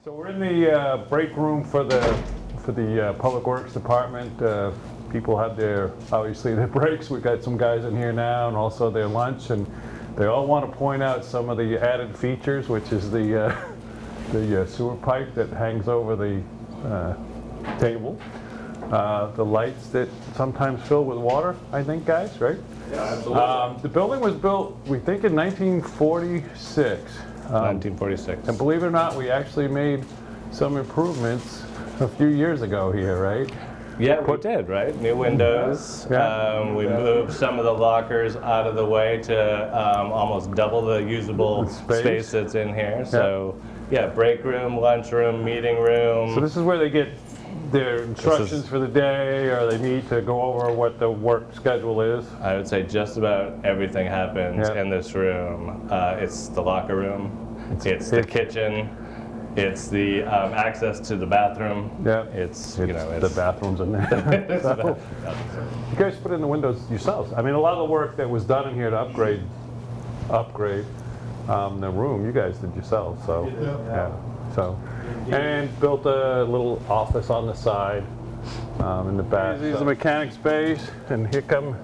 So we're in the break room for the Public Works Department. People had obviously their breaks. We've got some guys in here now, and also their lunch, and they all want to point out some of the added features, which is the sewer pipe that hangs over the table, the lights that sometimes fill with water. I think, guys, right? Yeah, absolutely. The building was built, we think, in 1946. 1946. And believe it or not, we actually made some improvements a few years ago here, right? Yeah, we did, right? New windows. Yeah. We moved some of the lockers out of the way to almost double the usable space that's in here. So, yeah, break room, lunch room, meeting room. So this is where they get their instructions for the day, or they need to go over what the work schedule is. I would say just about everything happens in this room. It's the locker room, it's the kitchen, it's the access to the bathroom. Yeah, it's the bathrooms in there. So, you guys put in the windows yourselves. I mean, a lot of the work that was done in here to upgrade the room, you guys did yourselves. So so. And built a little office on the side in the back. This is the mechanic space, and here come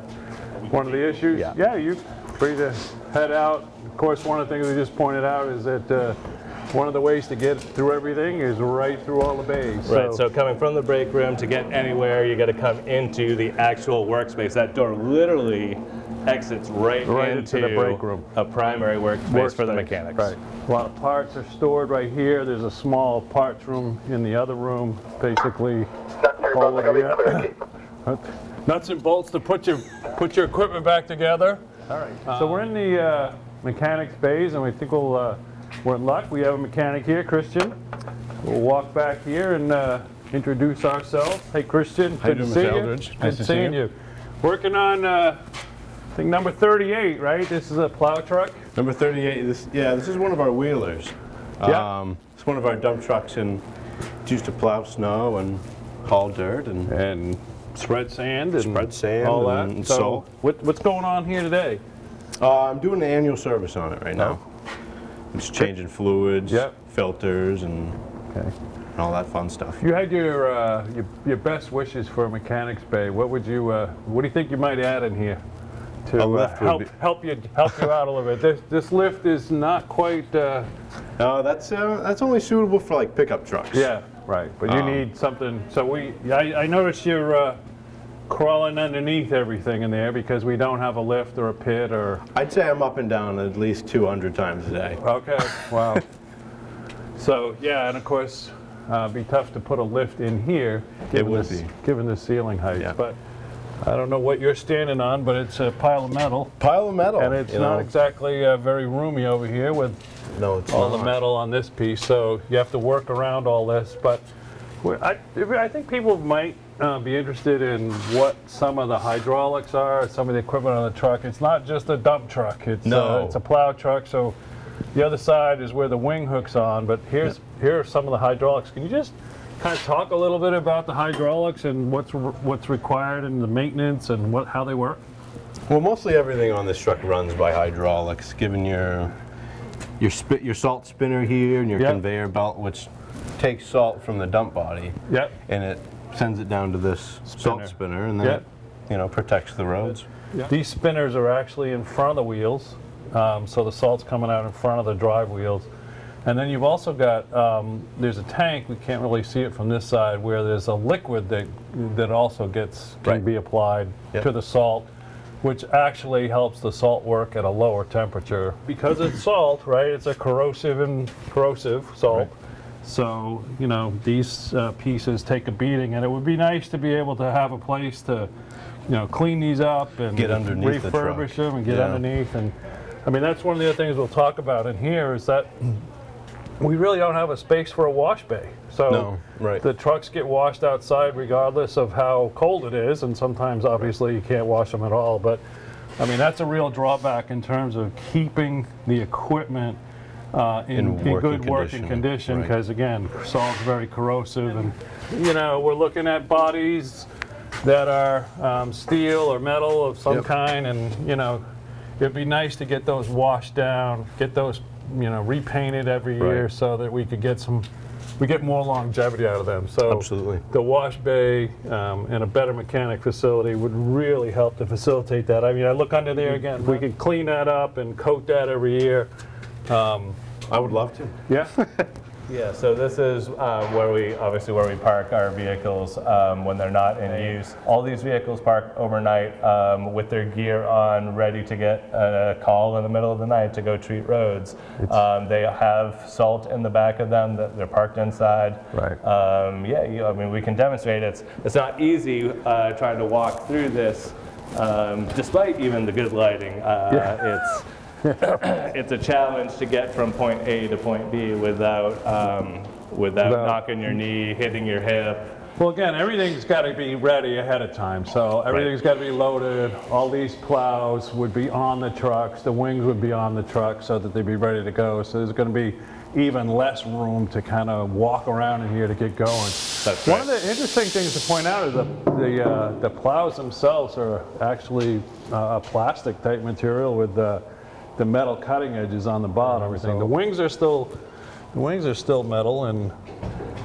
one of the issues. Yeah, you're free to head out. Of course, one of the things we just pointed out is that one of the ways to get through everything is right through all the bays. Right, so coming from the break room to get anywhere, you got to come into the actual workspace. That door literally exits right into the break room. A primary workspace for the mechanics. Right. A lot of parts are stored right here. There's a small parts room in the other room, basically. Nuts and bolts to put your equipment back together. All right. So we're in the mechanics bays, and we think we're in luck. We have a mechanic here, Christian. We'll walk back here and introduce ourselves. Hey, Christian. Good to see you. Good seeing you. Working on, I think, number 38, right? This is a plow truck. Number 38. This is one of our wheelers. It's one of our dump trucks, and it's used to plow snow and haul dirt and spread sand and all that. And so what's going on here today? I'm doing an annual service on it right now. It's changing fluids, filters, and all that fun stuff. If you had your best wishes for a mechanics bay, what do you think you might add in here to help you out a little bit? This lift is not quite. That's only suitable for like pickup trucks. Yeah, right. But you need something. So I noticed you're crawling underneath everything in there because we don't have a lift or a pit or. I'd say I'm up and down at least 200 times a day. Okay. Wow. So yeah, and of course, it'd be tough to put a lift in here. Given the ceiling heights. Yeah. But I don't know what you're standing on, but it's a pile of metal. And it's not exactly very roomy over here with all the metal on this piece. So you have to work around all this. But I think people might be interested in what some of the hydraulics are, some of the equipment on the truck. It's not just a dump truck. It's a plow truck. So the other side is where the wing hook's on. But here are some of the hydraulics. Can you just kind of talk a little bit about the hydraulics and what's required and the maintenance and how they work? Well, mostly everything on this truck runs by hydraulics, given your salt spinner here and your conveyor belt, which takes salt from the dump body, and it sends it down to this salt spinner, and then it protects the roads. These spinners are actually in front of the wheels, so the salt's coming out in front of the drive wheels. And then you've also got, there's a tank, we can't really see it from this side, where there's a liquid that also can be applied to the salt, which actually helps the salt work at a lower temperature. Because it's salt, right, it's a corrosive salt. Right. So, these pieces take a beating, and it would be nice to be able to have a place to, clean these up and get underneath refurbish them and get underneath. And I mean, that's one of the other things we'll talk about in here is that we really don't have a space for a wash bay. So the trucks get washed outside regardless of how cold it is, and sometimes obviously you can't wash them at all. But I mean, that's a real drawback in terms of keeping the equipment in good working condition, because again, salt's very corrosive, and we're looking at bodies that are steel or metal of some kind, and it'd be nice to get those washed down, get those repainted every year, so that we could get some we get more longevity out of them. So absolutely, the wash bay and a better mechanic facility would really help to facilitate that. I mean, I look under there again. If we could clean that up and coat that every year. I would love to. Yeah. Yeah, so this is where we park our vehicles when they're not in use. All these vehicles park overnight with their gear on, ready to get a call in the middle of the night to go treat roads. They have salt in the back of them that they're parked inside. Right. Yeah, I mean, we can demonstrate it's not easy trying to walk through this, despite even the good lighting. It's a challenge to get from point A to point B without knocking your knee, hitting your hip. Well, again, everything's got to be ready ahead of time. So everything's got to be loaded. All these plows would be on the trucks. The wings would be on the truck so that they'd be ready to go. So there's going to be even less room to kind of walk around in here to get going. That's One right. of the interesting things to point out is the plows themselves are actually a plastic type material with the metal cutting edges on the bottom. Everything. The wings are still metal and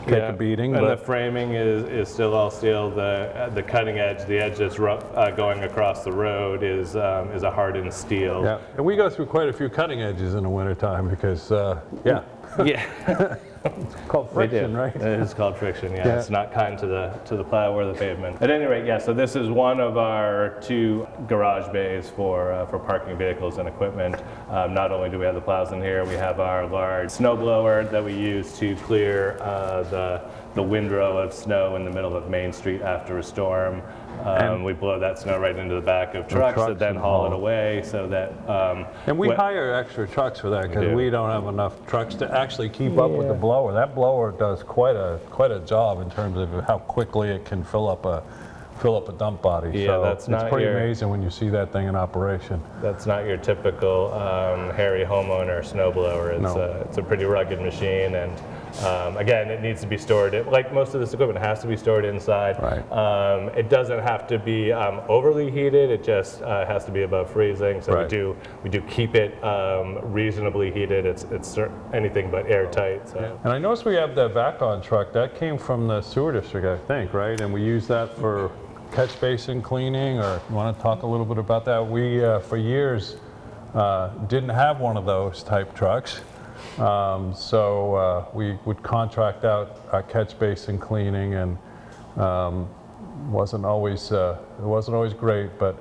take a beating. And but the framing is still all steel. The cutting edge, the edge that's going across the road is a hardened steel. yeah, and we go through quite a few cutting edges in the wintertime because Yeah. it's called friction, right? It is called friction. Yeah, it's not kind to the plow or the pavement. At any rate, yeah. So this is one of our 2 garage bays for parking vehicles and equipment. Not only do we have the plows in here, we have our large snow blower that we use to clear the windrow of snow in the middle of Main Street after a storm. We blow that snow right into the back of trucks that then haul it away, so that. And we hire extra trucks for that because we don't have enough trucks to actually keep up with the blower. That blower does quite a job in terms of how quickly it can fill up a dump body. Yeah, so that's it's pretty amazing when you see that thing in operation. That's not your typical hairy homeowner snowblower. It's a pretty rugged machine, and again, it needs to be stored. Like most of this equipment has to be stored inside. Right. It doesn't have to be overly heated. It just has to be above freezing. So we do keep it reasonably heated. It's anything but airtight. So. And I noticed we have the vac-on truck that came from the sewer district, I think, right? And we use that for catch basin cleaning. Or you want to talk a little bit about that? We for years didn't have one of those type trucks. So we would contract out our catch basin cleaning, and wasn't always great. But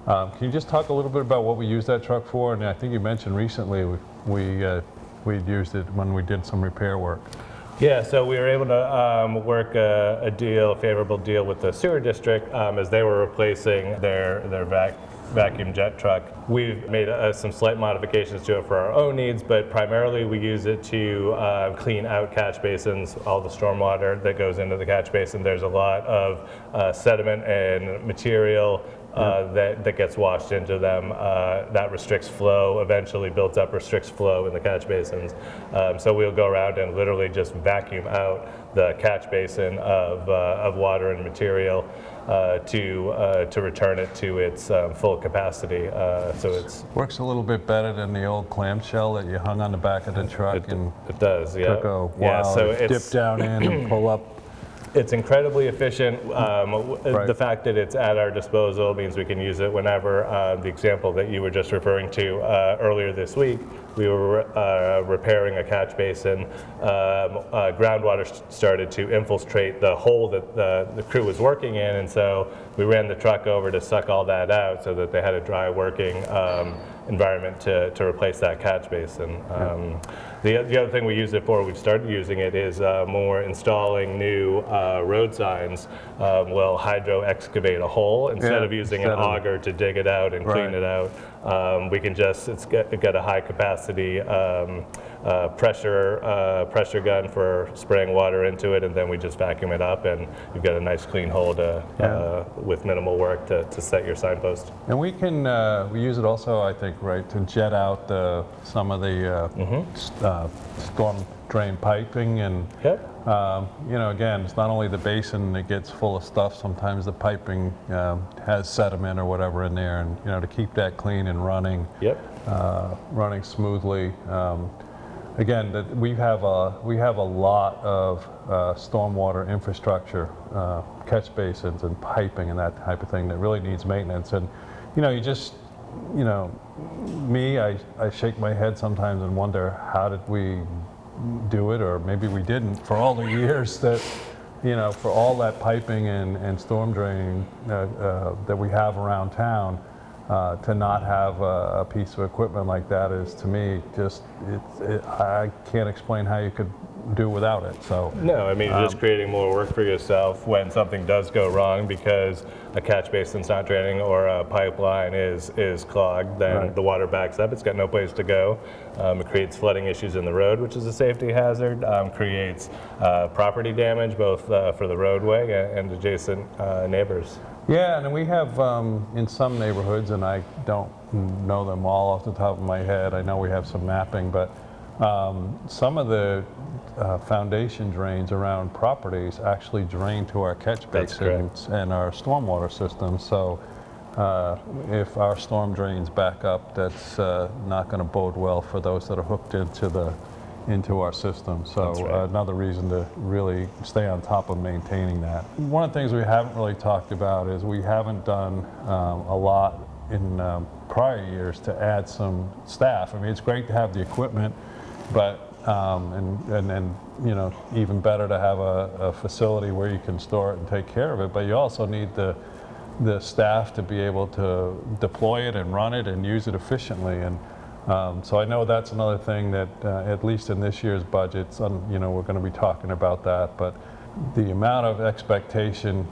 can you just talk a little bit about what we use that truck for? And I think you mentioned recently we used it when we did some repair work. Yeah, so we were able to work a favorable deal with the sewer district as they were replacing their vacuum jet truck. We've made some slight modifications to it for our own needs, but primarily we use it to clean out catch basins, all the stormwater that goes into the catch basin. There's a lot of sediment and material that gets washed into them. That restricts flow, eventually builds up, restricts flow in the catch basins. So we'll go around and literally just vacuum out the catch basin of water and material to return it to its full capacity. So it works a little bit better than the old clamshell that you hung on the back of the truck. It does, yeah. Took a while to dip down in and pull up. It's incredibly efficient. The fact that it's at our disposal means we can use it whenever. The example that you were just referring to earlier this week, we were repairing a catch basin. Groundwater started to infiltrate the hole that the crew was working in, and so we ran the truck over to suck all that out so that they had a dry working environment to replace that catch basin. The other thing we use it for, we've started using it, is when we're installing new road signs, we'll hydro excavate a hole instead of using an auger to dig it out and clean it out. We can just, it's got a high capacity pressure gun for spraying water into it, and then we just vacuum it up, and you've got a nice clean hole with minimal work to set your signpost. And we can we use it also, I think, right, to jet out some of the storm drain piping, and you know, again, it's not only the basin that gets full of stuff. Sometimes the piping has sediment or whatever in there, and you know, to keep that clean and running, running smoothly. again, that we have a lot of stormwater infrastructure, catch basins and piping and that type of thing that really needs maintenance. And you just, me, I shake my head sometimes and wonder, how did we do it, or maybe we didn't, for all the years that, for all that piping and storm draining that we have around town. To not have a piece of equipment like that is, to me, just, I can't explain how you could do without it. So no, I mean, you're just creating more work for yourself when something does go wrong because a catch basin's not draining or a pipeline is clogged. Then right. The water backs up. It's got no place to go. It creates flooding issues in the road, which is a safety hazard. Creates property damage both for the roadway and adjacent neighbors. Yeah, and we have in some neighborhoods, and I don't know them all off the top of my head. I know we have some mapping, but some of the foundation drains around properties actually drain to our catch basins and our stormwater system. So if our storm drains back up, that's not going to bode well for those that are hooked into our system. So right. Another reason to really stay on top of maintaining that. One of the things we haven't really talked about is we haven't done a lot in prior years to add some staff. I mean, it's great to have the equipment, but and even better to have a facility where you can store it and take care of it, but you also need the staff to be able to deploy it and run it and use it efficiently. And so I know that's another thing that, at least in this year's budgets, we're going to be talking about that. But the amount of expectation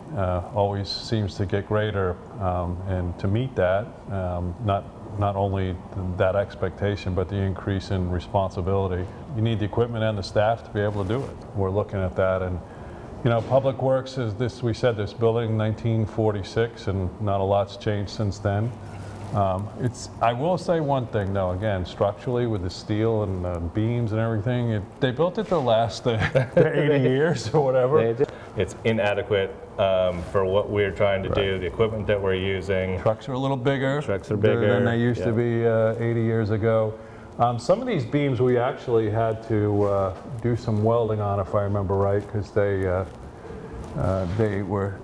always seems to get greater, and to meet that, not only that expectation, but the increase in responsibility, you need the equipment and the staff to be able to do it. We're looking at that, and Public Works is this. We said this building 1946, and not a lot's changed since then. I will say one thing though, again, structurally with the steel and the beams and everything, they built it to last the 80 years or whatever. It's inadequate for what we're trying to right. do, the equipment that we're using. Trucks are a little bigger. Than they used to be 80 years ago. Some of these beams we actually had to do some welding on, if I remember right, because they were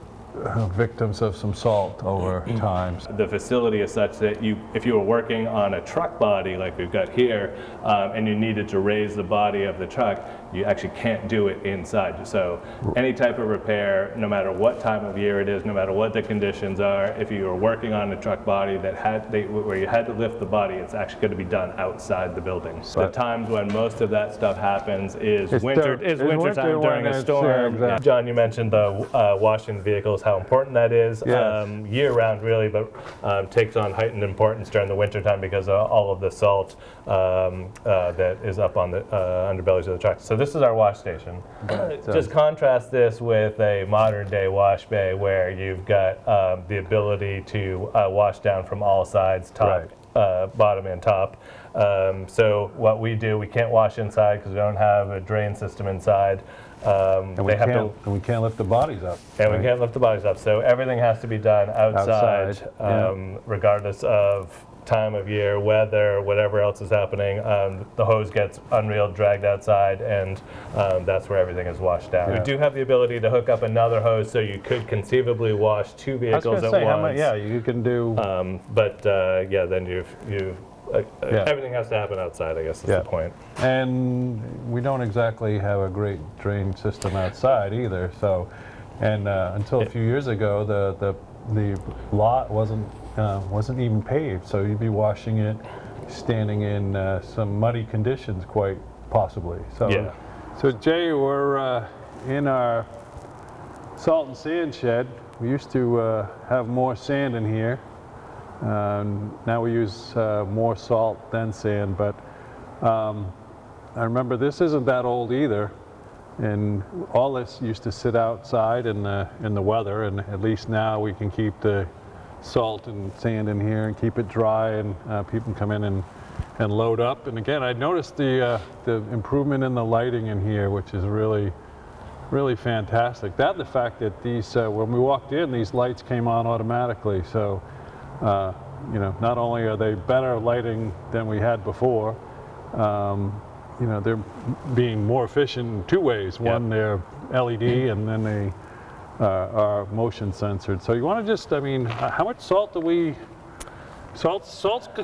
victims of some salt over time. The facility is such that if you were working on a truck body like we've got here, and you needed to raise the body of the truck, you actually can't do it inside. So any type of repair, no matter what time of year it is, no matter what the conditions are, if you were working on a truck body where you had to lift the body, it's actually going to be done outside the building. The times when most of that stuff happens is wintertime during a storm. Yeah, exactly. John, you mentioned the washing vehicles, how important that is. Yes. Year-round really, but takes on heightened importance during the wintertime because of all of the salt that is up on the underbellies of the trucks. So this is our wash station. Just contrast this with a modern-day wash bay where you've got the ability to wash down from all sides, top, right. Bottom and top. So what we do, we can't wash inside because we don't have a drain system inside. And we can't lift the bodies up. And right? We can't lift the bodies up. So everything has to be done outside. Regardless of time of year, weather, whatever else is happening. The hose gets unreeled, dragged outside, and that's where everything is washed down. Yeah. We do have the ability to hook up another hose, so you could conceivably wash two vehicles at once. You can do. Then everything has to happen outside, I guess is the point. And we don't exactly have a great drain system outside either. So, and until a few years ago, the lot wasn't even paved, so you'd be washing it standing in some muddy conditions, quite possibly. So, so Jay, we're in our salt and sand shed. We used to have more sand in here. Now we use more salt than sand, but I remember this isn't that old either, and all this used to sit outside in the weather, and at least now we can keep the salt and sand in here and keep it dry, and people can come in and load up. And again, I noticed the improvement in the lighting in here, which is really fantastic. That and the fact that these when we walked in, these lights came on automatically. So not only are they better lighting than we had before, they're being more efficient in two ways. One, they're LED, and then they are motion censored. So you want to just, how much salt do we? Salt's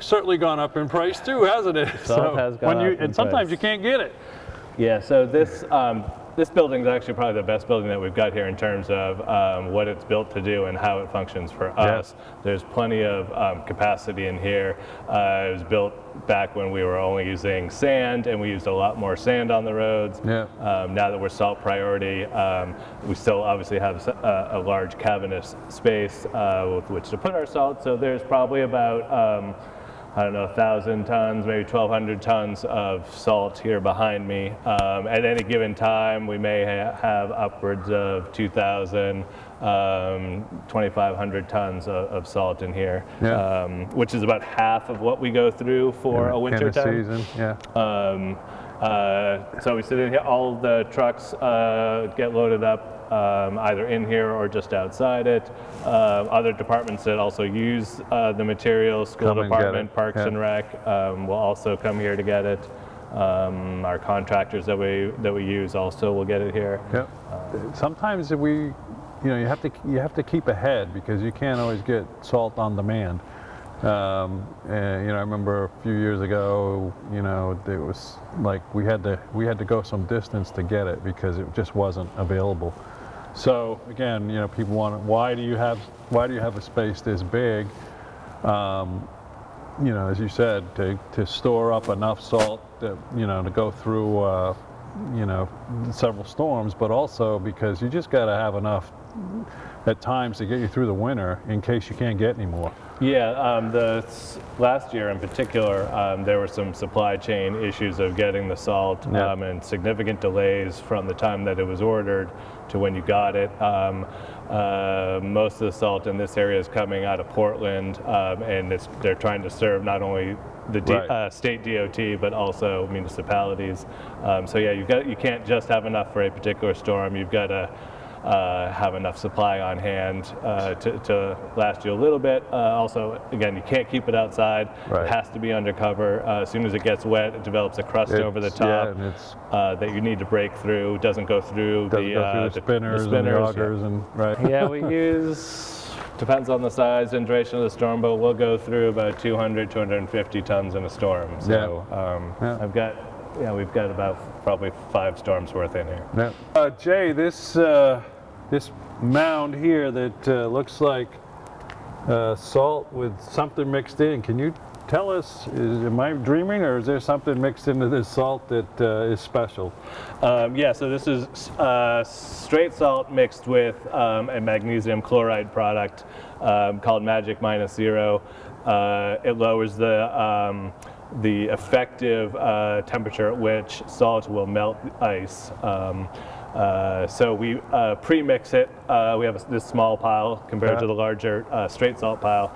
certainly gone up in price too, hasn't it? Salt has gone up and sometimes you can't get it. Yeah. So this building is actually probably the best building that we've got here in terms of what it's built to do and how it functions for us. There's plenty of capacity in here. It was built back when we were only using sand, and we used a lot more sand on the roads. Now that we're salt priority, we still obviously have a large cavernous space with which to put our salt. So there's probably about 1,000 tons, maybe 1,200 tons of salt here behind me. At any given time, we may have upwards of 2,000, 2,500 tons of salt in here, which is about half of what we go through for a winter time. Season, so we sit in here, all the trucks get loaded up either in here or just outside it. Other departments that also use the materials, school department, Parks and Rec, will also come here to get it. Our contractors that we use also will get it here. Sometimes you have to keep ahead because you can't always get salt on demand. And I remember a few years ago, it was like we had to go some distance to get it because it just wasn't available. So again, people want, why do you have a space this big? As you said, to store up enough salt that, to go through several storms, but also because you just got to have enough at times to get you through the winter in case you can't get any more. Last year in particular, there were some supply chain issues of getting the salt and significant delays from the time that it was ordered to when you got it. Most of the salt in this area is coming out of Portland, and they're trying to serve not only the state DOT but also municipalities. You can't just have enough for a particular storm. You've got to have enough supply on hand to last you a little bit. Also, again, you can't keep it outside. It has to be under cover. As soon as it gets wet, it develops a crust over the top that you need to break through. It doesn't go through the spinners and the augers. We use, depends on the size and duration of the storm, but we'll go through about 200, 250 tons in a storm. So we've got about probably 5 storms worth in here. Jay, this mound here that looks like salt with something mixed in. Can you tell us, am I dreaming, or is there something mixed into this salt that is special? So this is straight salt mixed with a magnesium chloride product called Magic -0. It lowers the effective temperature at which salt will melt ice. So we pre-mix it. We have this small pile compared to the larger straight salt pile.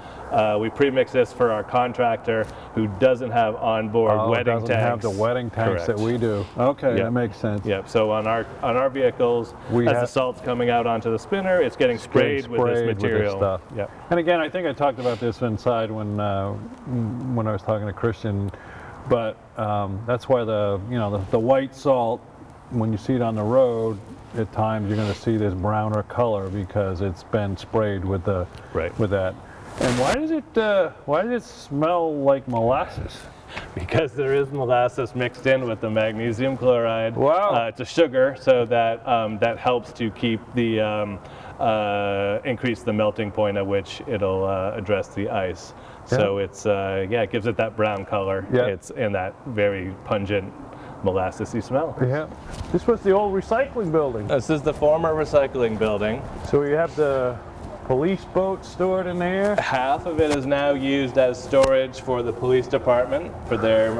We pre-mix this for our contractor who doesn't have onboard wetting tanks. Doesn't have the wetting tanks that we do. Okay, that makes sense. So on our vehicles, as the salt's coming out onto the spinner, it's getting sprayed with this material. With this stuff. And again, I think I talked about this inside when I was talking to Christian, but that's why the white salt, when you see it on the road, at times you're going to see this browner color because it's been sprayed with with that. And why does it smell like molasses? Because there is molasses mixed in with the magnesium chloride. Wow! It's a sugar, so that helps to keep the increase the melting point at which it'll address the ice. So it's it gives it that brown color. It's in that very pungent molassesy smell. This was the old recycling building. This is the former recycling building. So we have the police boat stored in there? Half of it is now used as storage for the police department, for their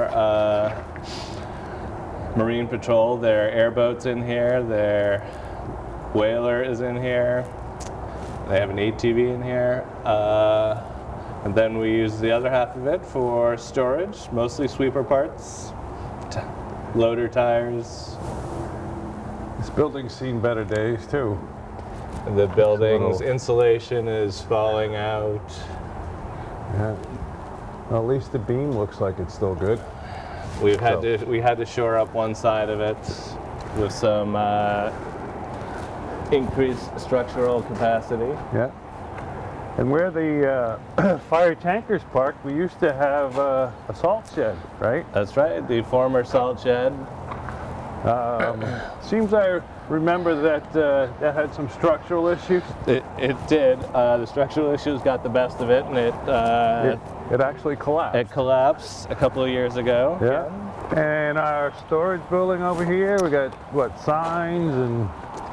marine patrol. Their airboats in here, their whaler is in here. They have an ATV in here. And then we use the other half of it for storage, mostly sweeper parts. Loader tires. This building's seen better days too. The building's insulation is falling out. Well, at least the beam looks like it's still good. We had to shore up one side of it with some increased structural capacity. Yeah. And where the fire tankers parked, we used to have a salt shed, right? That's right, the former salt shed. Seems I remember that that had some structural issues. It did. The structural issues got the best of it, and it actually collapsed. It collapsed a couple of years ago. Yeah. And our storage building over here, we got what, signs and.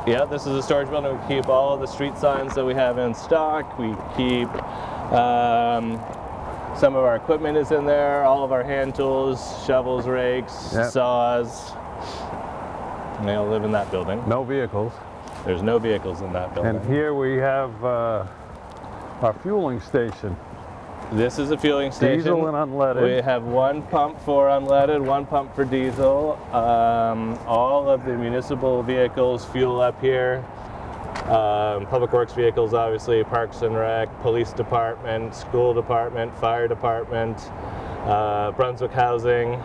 Yeah, this is a storage building. We keep all of the street signs that we have in stock. We keep some of our equipment is in there, all of our hand tools, shovels, rakes, saws. And they all live in that building. No vehicles. There's no vehicles in that building. And here we have our fueling station. This is a fueling station. Diesel and unleaded. We have one pump for unleaded, one pump for diesel. All of the municipal vehicles fuel up here. Public Works vehicles, obviously, Parks and Rec, Police Department, School Department, Fire Department, Brunswick Housing.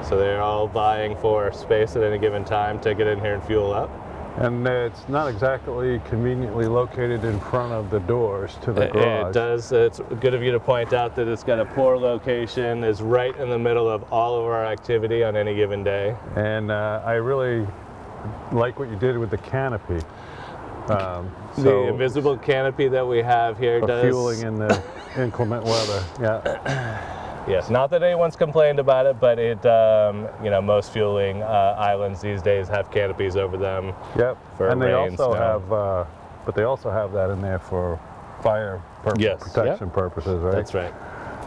So they're all vying for space at any given time to get in here and fuel up. And it's not exactly conveniently located in front of the doors to the garage. It does. It's good of you to point out that it's got a poor location. It's right in the middle of all of our activity on any given day. And I really like what you did with the canopy. The invisible canopy that we have here does fueling in the inclement weather. Yeah. Yes, not that anyone's complained about it, but it, most fueling islands these days have canopies over them. Yep. For and they rain, also snow. have, but they also have that in there for fire protection purposes, right? That's right.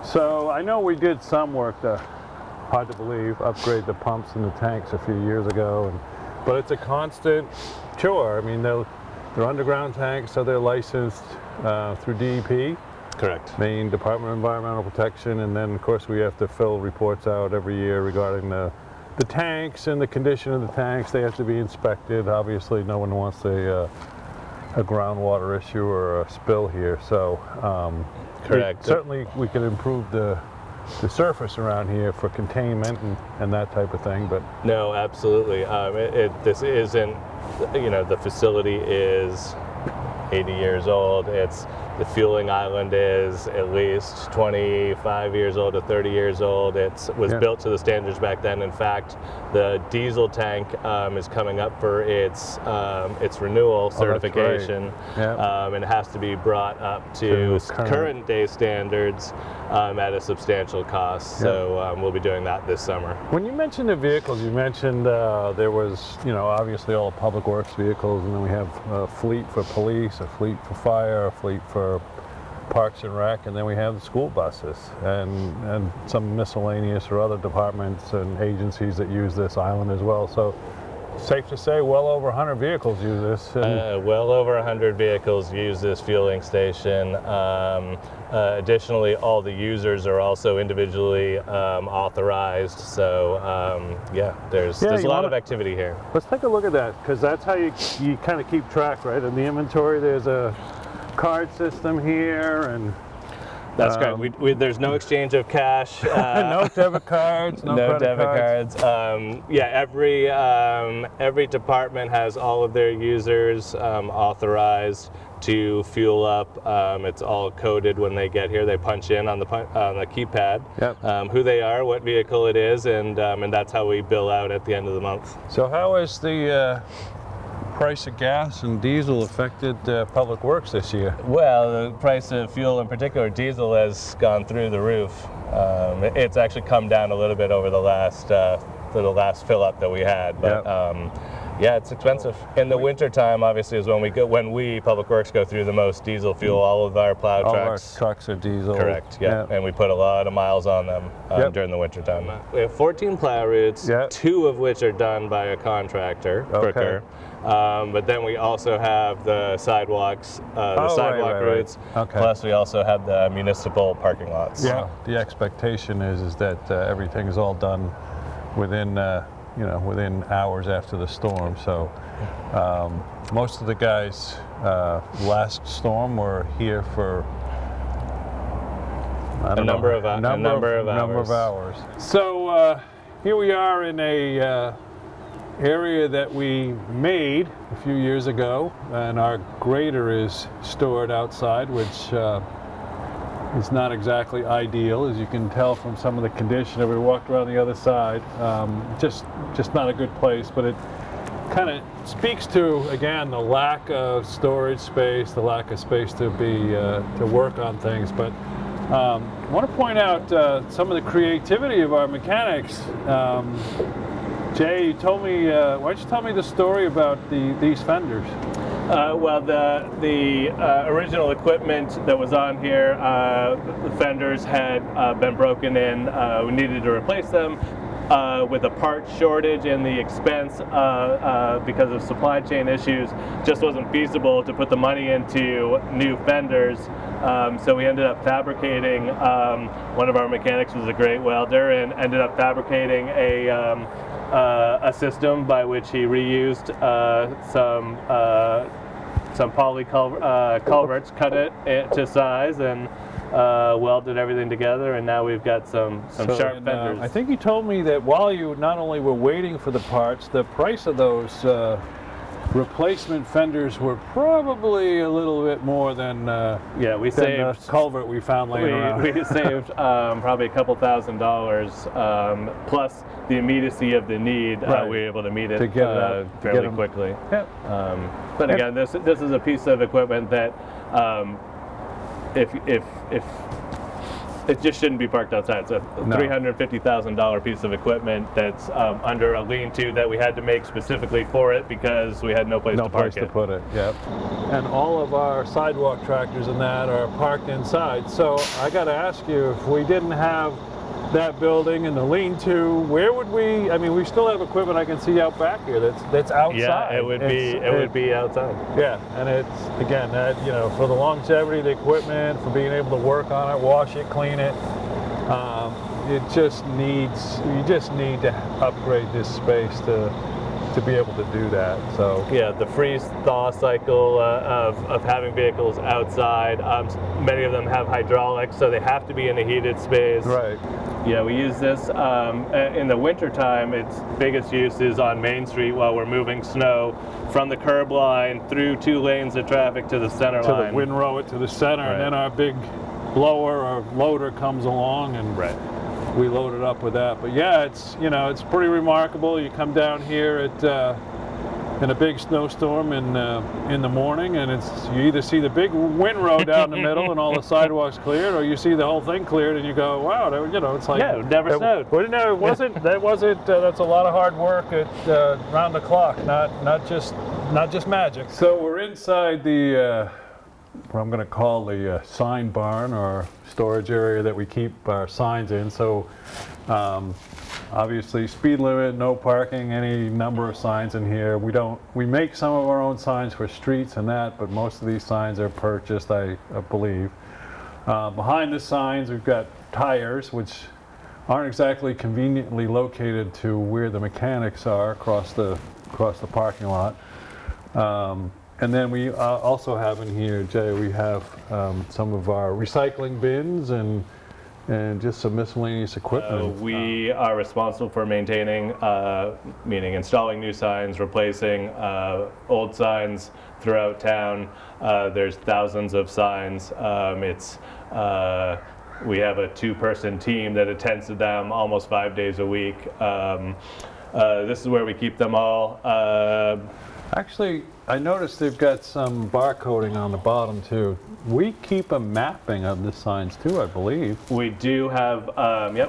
So I know we did some work to, hard to believe, upgrade the pumps and the tanks a few years ago, but it's a constant chore. I mean, they're underground tanks, so they're licensed through DEP. Correct. Maine Department of Environmental Protection, and then of course we have to fill reports out every year regarding the tanks and the condition of the tanks. They have to be inspected. Obviously no one wants a groundwater issue or a spill here, so correct. Certainly we can improve the surface around here for containment and that type of thing. But no, absolutely. This isn't, the facility is 80 years old. The fueling island is at least 25 years old to 30 years old. It was built to the standards back then. In fact, the diesel tank is coming up for its renewal certification. And it has to be brought up to current day standards at a substantial cost. So we'll be doing that this summer. When you mentioned the vehicles, you mentioned there was, obviously all Public Works vehicles, and then we have a fleet for police, a fleet for fire, a fleet for Parks and Rec, and then we have the school buses and some miscellaneous or other departments and agencies that use this island as well. So safe to say well over 100 vehicles use this. Well over 100 vehicles use this fueling station. Additionally, all the users are also individually authorized. So there's a lot of activity here. Let's take a look at that, because that's how you kind of keep track, right? In the inventory, there's a card system here, and that's correct. There's no exchange of cash. No debit cards. No debit cards. Every department has all of their users authorized to fuel up. It's all coded when they get here. They punch in on the keypad who they are, what vehicle it is, and that's how we bill out at the end of the month. So how is the price of gas and diesel affected Public Works this year? Well, the price of fuel, in particular diesel, has gone through the roof. It's actually come down a little bit over the last fill up that we had, but it's expensive. In the winter time, obviously, is when we Public Works go through the most diesel fuel. All of our plow trucks. All our trucks are diesel. Correct. Yeah. And we put a lot of miles on them during the winter time. We have 14 plow routes, 2 of which are done by a contractor, Crooker. But then we also have the sidewalks, sidewalk routes. Okay. Plus, we also have the municipal parking lots. Yeah. The expectation is that everything is all done within within hours after the storm. So most of the guys last storm were here for A number of hours. So here we are in a area that we made a few years ago, and our grader is stored outside, which is not exactly ideal, as you can tell from some of the condition. We walked around the other side. Just not a good place, but it kind of speaks to, again, the lack of storage space, the lack of space to work on things. But I want to point out some of the creativity of our mechanics. Jay, you told me, why don't you tell me the story about these fenders? Well, the original equipment that was on here, the fenders had been broken in. We needed to replace them. With a part shortage and the expense because of supply chain issues, just wasn't feasible to put the money into new fenders. So we ended up fabricating, one of our mechanics was a great welder and ended up fabricating a system by which he reused some poly culverts, cut it to size, and welded everything together, and now we've got some sharp fenders. I think you told me that while you not only were waiting for the parts, the price of those replacement fenders were probably a little bit more than we saved the culvert we found laying around. We saved probably a couple $1,000s, plus the immediacy of the need. Right. We were able to meet it fairly quickly. Yep. But again, this is a piece of equipment that if it just shouldn't be parked outside. It's a $350,000 piece of equipment that's under a lean-to that we had to make specifically for it because we had no place to park it. No place to put it, yep. And all of our sidewalk tractors and that are parked inside. So I got to ask you, if we didn't have that building and the lean-to, where would we? I mean, we still have equipment I can see out back here that's outside. Yeah, it would be outside. Yeah, and it's, again, that, for the longevity of the equipment, for being able to work on it, wash it, clean it, you just need to upgrade this space to be able to do that. So yeah, the freeze-thaw cycle of having vehicles outside. Many of them have hydraulics, so they have to be in a heated space. Right. Yeah, we use this in the wintertime. Its biggest use is on Main Street while we're moving snow from the curb line through 2 lanes of traffic to the center line. To windrow it to the center, right. And then our big blower or loader comes along and we load it up with that. But yeah, it's pretty remarkable. You come down here in a big snowstorm in the morning, and you either see the big windrow down the middle and all the sidewalks cleared, or you see the whole thing cleared, and you go, wow, it's like it never snowed. Well, no, it wasn't. That wasn't. That's a lot of hard work at round the clock, not just magic. So we're inside the what I'm going to call the sign barn, or storage area that we keep our signs in. So obviously speed limit, no parking, any number of signs in here. We make some of our own signs for streets and that, but most of these signs are purchased, I believe. Behind the signs we've got tires, which aren't exactly conveniently located to where the mechanics are across the parking lot. And then we also have in here, Jay, we have some of our recycling bins and just some miscellaneous equipment. We are responsible for maintaining, meaning installing new signs, replacing old signs throughout town. There's thousands of signs. We have a 2-person team that attends to them almost 5 days a week. This is where we keep them all. Actually, I noticed they've got some barcoding on the bottom too. We keep a mapping of the signs too, I believe. We do have,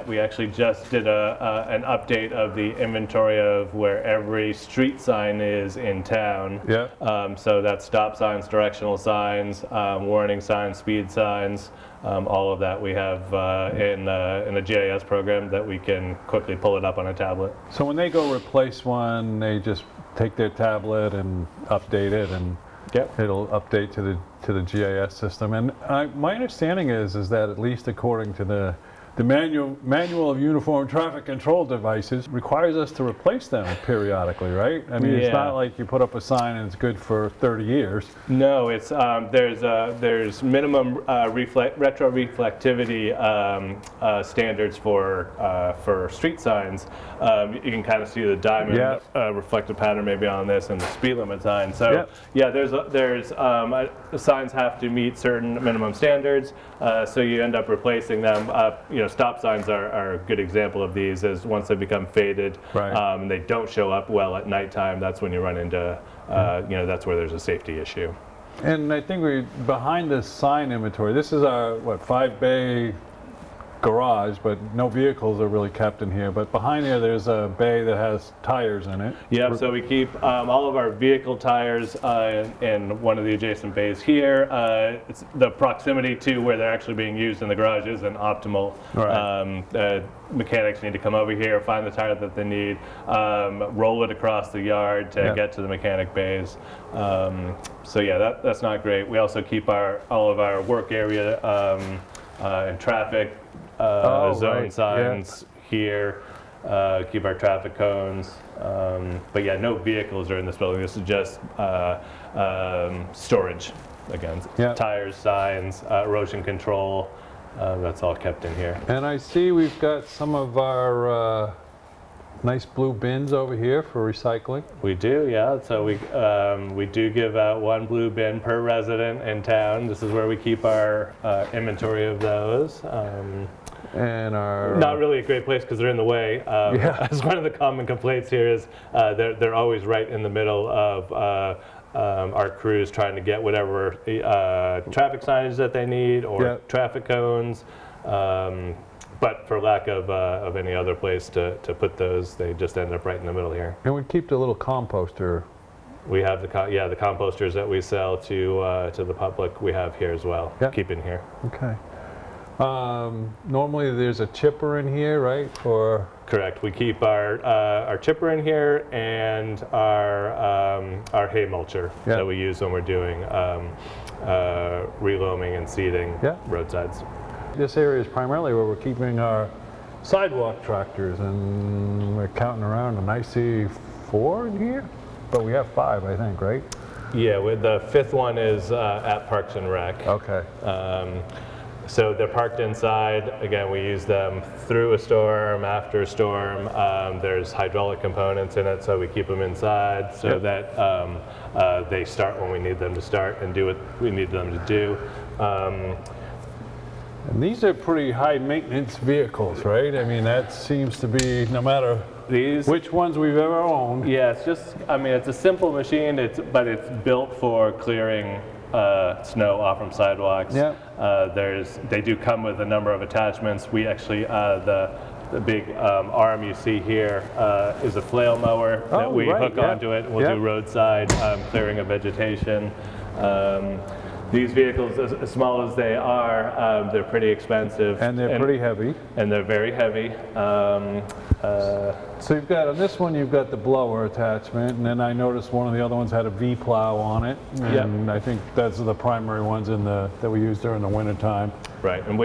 we actually just did an update of the inventory of where every street sign is in town. Yeah. So that's stop signs, directional signs, warning signs, speed signs, all of that we have in a GIS program that we can quickly pull it up on a tablet. So when they go replace one, they just take their tablet and update it, and it'll update to the GIS system. And my understanding is that, at least according to the the manual of uniform traffic control devices requires us to replace them periodically, right? I mean, it's not like you put up a sign and it's good for 30 years. No, it's there's minimum retroreflectivity standards for street signs. You can kind of see the diamond reflective pattern maybe on this and the speed limit sign. So there's signs have to meet certain minimum standards. So you end up replacing them. Stop signs are a good example of these, as once they become faded and they don't show up well at nighttime, that's when you run into, that's where there's a safety issue. And I think behind this sign inventory, this is our, 5-bay garage, but no vehicles are really kept in here. But behind here, there's a bay that has tires in it. Yeah, so we keep all of our vehicle tires in one of the adjacent bays here. It's the proximity to where they're actually being used in the garage isn't optimal. Mechanics need to come over here, find the tire that they need, roll it across the yard to get to the mechanic bays. So yeah, that's not great. We also keep all of our work area and traffic zone signs here, keep our traffic cones. But yeah, no vehicles are in this building. This is just storage, again, tires, signs, erosion control. That's all kept in here. And I see we've got some of our nice blue bins over here for recycling. We do, yeah. So we do give out one blue bin per resident in town. This is where we keep our inventory of those. And our not really a great place because they're in the way. As one of the common complaints here is they're always right in the middle of our crews trying to get whatever traffic signage that they need or traffic cones. But for lack of any other place to put those, they just end up right in the middle here. And we keep the little composter. We have the composters that we sell to the public. We have here as well. Keep in here. Okay. Normally there's a chipper in here, right? Correct. We keep our chipper in here and our hay mulcher that we use when we're doing reloaming and seeding roadsides. This area is primarily where we're keeping our sidewalk tractors, and we're counting around, and I see 4 in here, but we have 5, I think, right? Yeah, the 5th one is at Parks and Rec. Okay. So they're parked inside. Again, we use them through a storm, after a storm. There's hydraulic components in it, so we keep them inside so that they start when we need them to start and do what we need them to do. And these are pretty high maintenance vehicles, right? I mean, that seems to be, no matter which ones we've ever owned. Yeah, it's just, it's a simple machine, but it's built for clearing snow off from sidewalks. They do come with a number of attachments. We actually, the big arm you see here is a flail mower that we hook onto it. We'll do roadside clearing of vegetation. These vehicles, as small as they are, they're pretty expensive. And they're pretty heavy. And they're very heavy. So you've got, on this one, you've got the blower attachment, and then I noticed one of the other ones had a V-plow on it. And I think those are the primary ones that we use during the winter time. Right, and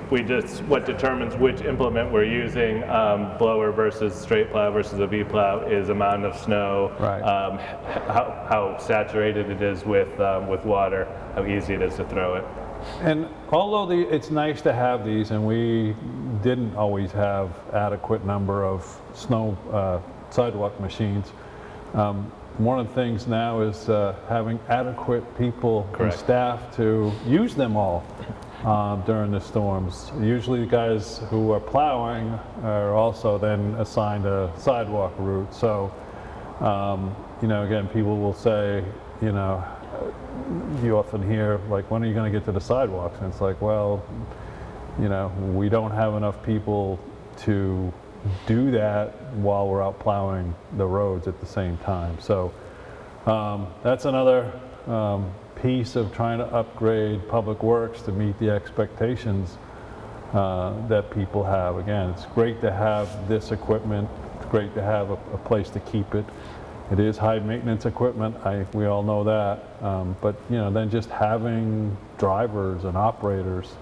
we just, what determines which implement we're using, blower versus straight plow versus a V-plow, is amount of snow, how saturated it is with water, how easy it is to throw it. And although it's nice to have these, and we didn't always have adequate number of snow sidewalk machines, one of the things now is having adequate people and staff to use them all during the storms. Usually the guys who are plowing are also then assigned a sidewalk route. So, again, people will say, you often hear, like, when are you going to get to the sidewalks? And it's like, well, we don't have enough people to do that while we're out plowing the roads at the same time. So that's another piece of trying to upgrade public works to meet the expectations that people have. Again, it's great to have this equipment. It's great to have a place to keep it. It is high maintenance equipment, we all know that, but then just having drivers and operators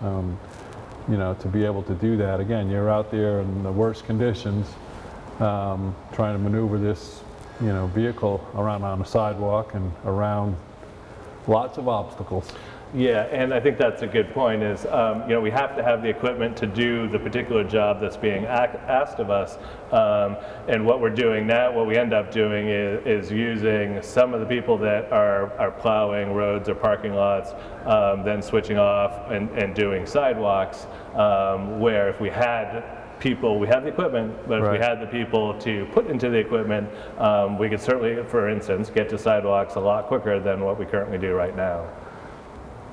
you know, to be able to do that. Again, you're out there in the worst conditions, trying to maneuver this, you know, vehicle around on a sidewalk and around lots of obstacles. Yeah, and I think that's a good point is, you know, we have to have the equipment to do the particular job that's being asked of us. And what we're doing now, what we end up doing is using some of the people that are plowing roads or parking lots, then switching off and doing sidewalks, where if we had people, we have the equipment, but if we had the people to put into the equipment, we could certainly, for instance, get to sidewalks a lot quicker than what we currently do right now.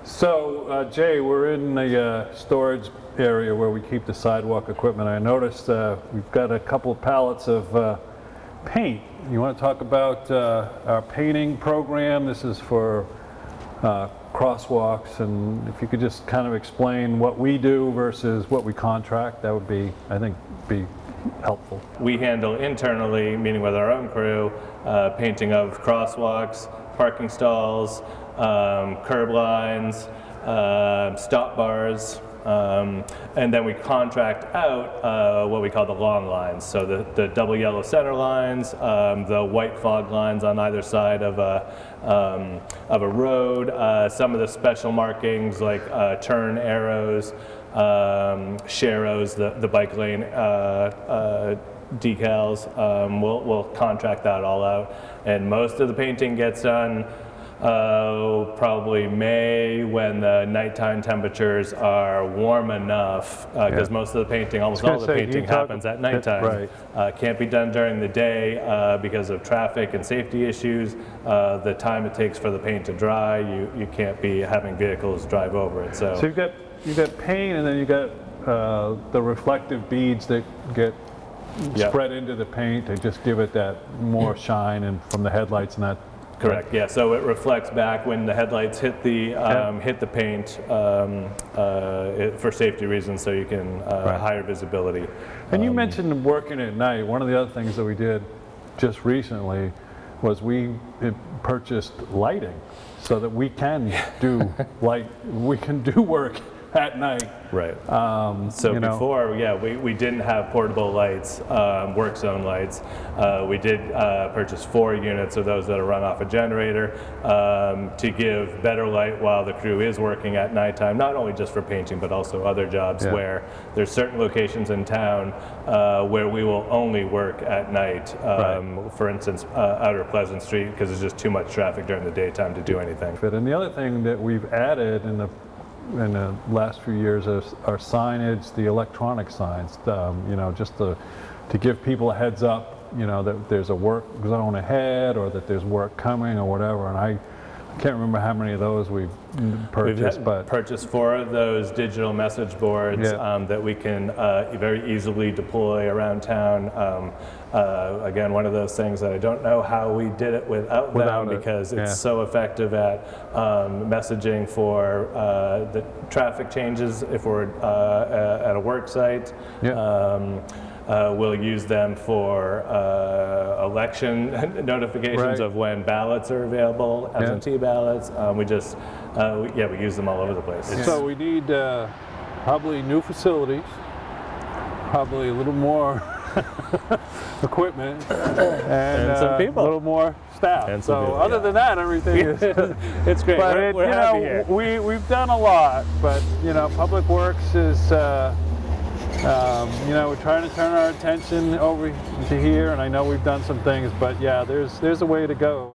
So, Jay, we're in the storage area where we keep the sidewalk equipment. I noticed we've got a couple of pallets of paint. You want to talk about our painting program? This is for crosswalks, and if you could just kind of explain what we do versus what we contract, that would be, I think, be helpful. We handle internally, meaning with our own crew, painting of crosswalks, parking stalls, curb lines, stop bars, and then we contract out what we call the long lines. So the double yellow center lines, the white fog lines on either side of a road, some of the special markings like turn arrows, sharrows, the bike lane decals. We'll contract that all out, and most of the painting gets done probably May, when the nighttime temperatures are warm enough, because most of the painting, almost all the painting happens at nighttime. Can't be done during the day because of traffic and safety issues. The time it takes for the paint to dry, you can't be having vehicles drive over it. So you've got paint, and then you've got the reflective beads that get spread into the paint to just give it that more shine and from the headlights and that. Correct. Yeah. So it reflects back when the headlights hit the hit the paint for safety reasons, so you can higher visibility. And you mentioned working at night. One of the other things that we did just recently was we purchased lighting so that we can do we can do work at night. Right. So before, we didn't have portable lights, work zone lights. We did purchase 4 units of those that are run off a generator to give better light while the crew is working at nighttime, not only just for painting, but also other jobs where there's certain locations in town where we will only work at night. For instance, Outer Pleasant Street, because there's just too much traffic during the daytime to do anything. And the other thing that we've added in the last few years is our signage, the electronic signs, just to give people a heads up, that there's a work zone ahead or that there's work coming or whatever. And I can't remember how many of those we've purchased, but purchased 4 of those digital message boards that we can very easily deploy around town. Again, one of those things that I don't know how we did it without them, because it's so effective at messaging for the traffic changes if we're at a work site. We'll use them for election notifications of when ballots are available, absentee ballots. We use them all over the place. So we need probably new facilities, probably a little more equipment, and some people, a little more staff. And so other than that, everything is it's great. But we're happy here. We've done a lot, but Public Works is we're trying to turn our attention over to here, and I know we've done some things, but there's a way to go.